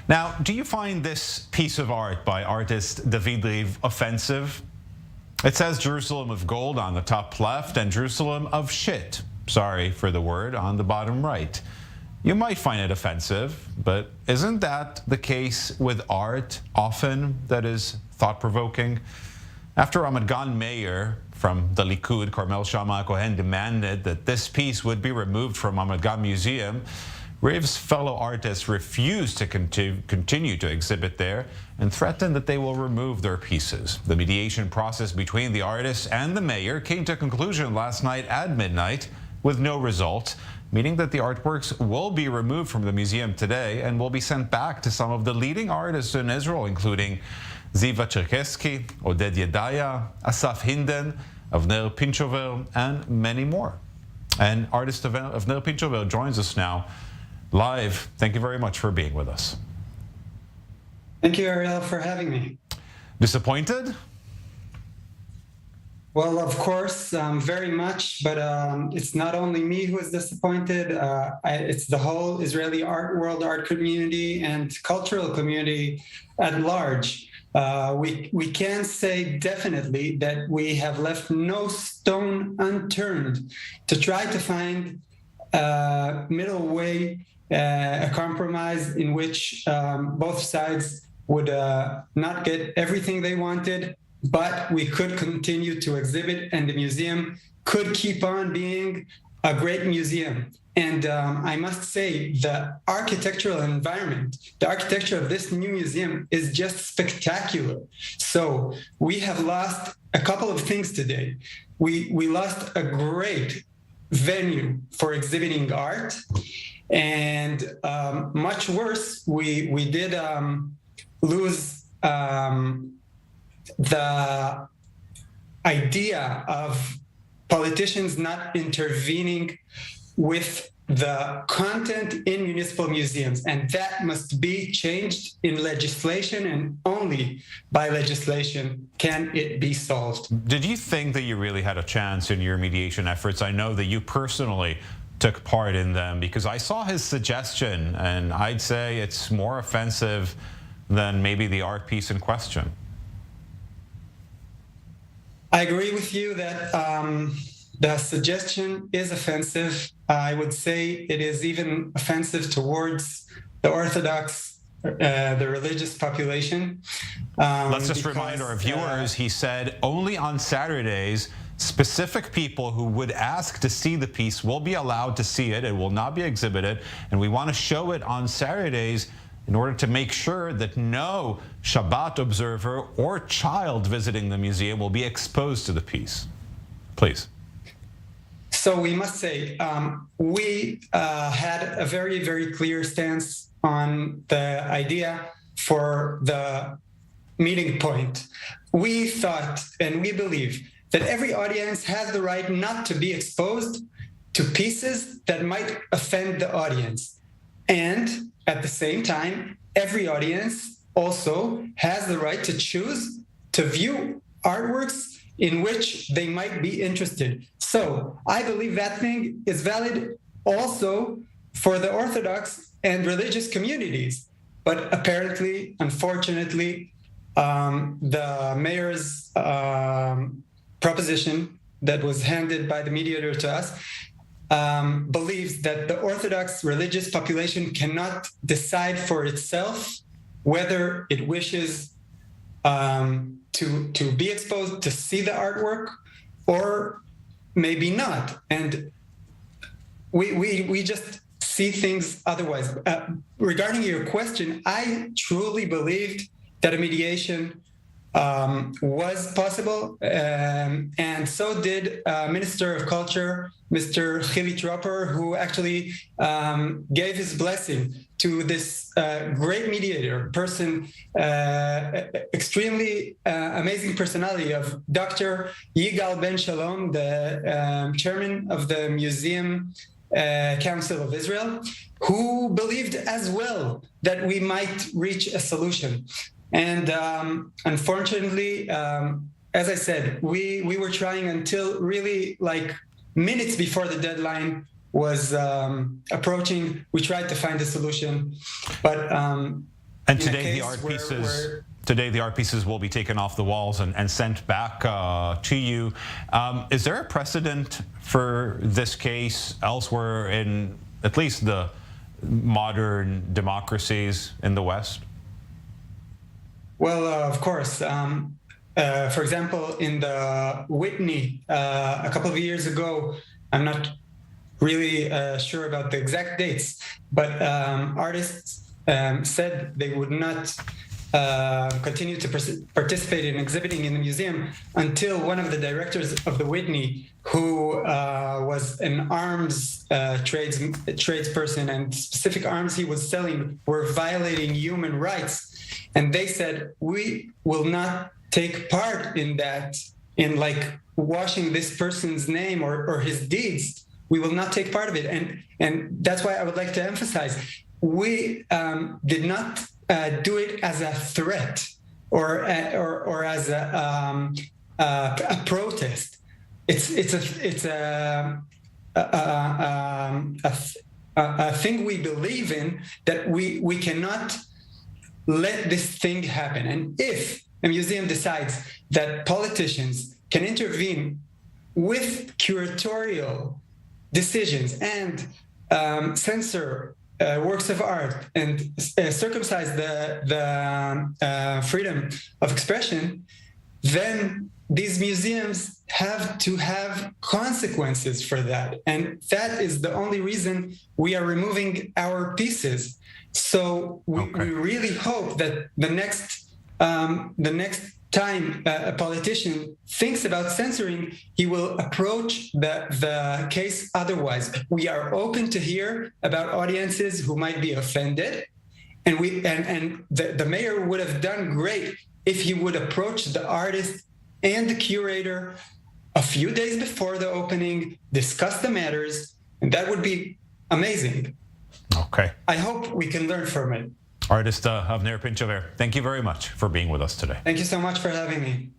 Now, do you find this piece of art by artist David Rive offensive? It says Jerusalem of gold on the top left and Jerusalem of shit, sorry for the word, on the bottom right. You might find it offensive, but isn't that the case with art often that is thought-provoking? After Ramat Gan mayor from the Likud, Carmel Shama Cohen, demanded that this piece would be removed from Ramat Gan Museum, Rive's fellow artists refused to continue to exhibit there and threatened that they will remove their pieces. The mediation process between the artists and the mayor came to a conclusion last night at midnight with no result, meaning that the artworks will be removed from the museum today and will be sent back to some of the leading artists in Israel, including Ziva Cherkesky, Oded Yedaya, Asaf Hinden, Avner Pinchover, and many more. And artist Avner Pinchover joins us now live. Thank you very much for being with us. Thank you, Ariel, for having me. Disappointed? Well, of course, very much, but it's not only me who is disappointed. It's the whole Israeli world art community and cultural community at large. We can say definitely that we have left no stone unturned to try to find a middle way, a compromise in which both sides would not get everything they wanted, but we could continue to exhibit and the museum could keep on being a great museum. And I must say the architectural environment, the architecture of this new museum is just spectacular. So we have lost a couple of things today. We lost a great venue for exhibiting art, and much worse, we did lose the idea of politicians not intervening with the content in municipal museums, and that must be changed in legislation, and only by legislation can it be solved. Did you think that you really had a chance in your mediation efforts? I know that you personally took part in them because I saw his suggestion, and I'd say it's more offensive than maybe the art piece in question. I agree with you that the suggestion is offensive. I would say it is even offensive towards the Orthodox, the religious population. Let's just remind our viewers, he said only on Saturdays, specific people who would ask to see the piece will be allowed to see it. It will not be exhibited. And we want to show it on Saturdays in order to make sure that no Shabbat observer or child visiting the museum will be exposed to the piece. Please. So we must say, we had a very, very clear stance on the idea for the meeting point. We thought and we believe that every audience has the right not to be exposed to pieces that might offend the audience. And at the same time, every audience also has the right to choose to view artworks in which they might be interested. So I believe that thing is valid also for the Orthodox and religious communities. But apparently, unfortunately, the mayor's proposition that was handed by the mediator to us believes that the Orthodox religious population cannot decide for itself whether it wishes to be exposed to see the artwork or maybe not. And we just see things otherwise. Regarding your question, I truly believed that a mediation was possible, and so did Minister of Culture, Mr. Chili Tropper, who actually gave his blessing to this great mediator, extremely amazing personality of Dr. Yigal Ben Shalom, the chairman of the Museum Council of Israel, who believed as well that we might reach a solution. And unfortunately, as I said, we were trying until really like minutes before the deadline was approaching. We tried to find a solution, but And in a today the case art where- pieces. where- Today, the art pieces will be taken off the walls and sent back to you. Is there a precedent for this case elsewhere in at least the modern democracies in the West? Well, of course. For example, in the Whitney, a couple of years ago, I'm not really sure about the exact dates, but artists said they would not continue to participate in exhibiting in the museum until one of the directors of the Whitney, who was an arms tradesperson, and specific arms he was selling were violating human rights. And they said, we will not take part in that, in like washing this person's name or his deeds. We will not take part of it. And that's why I would like to emphasize, we did not do it as a threat or as a protest. It's a thing we believe in, that we cannot let this thing happen. And if a museum decides that politicians can intervene with curatorial decisions and censor works of art and circumcise the freedom of expression, then these museums have to have consequences for that. And that is the only reason we are removing our pieces. So we really hope that the next time a politician thinks about censoring, he will approach the case otherwise. We are open to hear about audiences who might be offended, and the mayor would have done great if he would approach the artist and the curator a few days before the opening, discuss the matters, and that would be amazing. Okay. I hope we can learn from it. Artist Avner Pinchover, thank you very much for being with us today. Thank you so much for having me.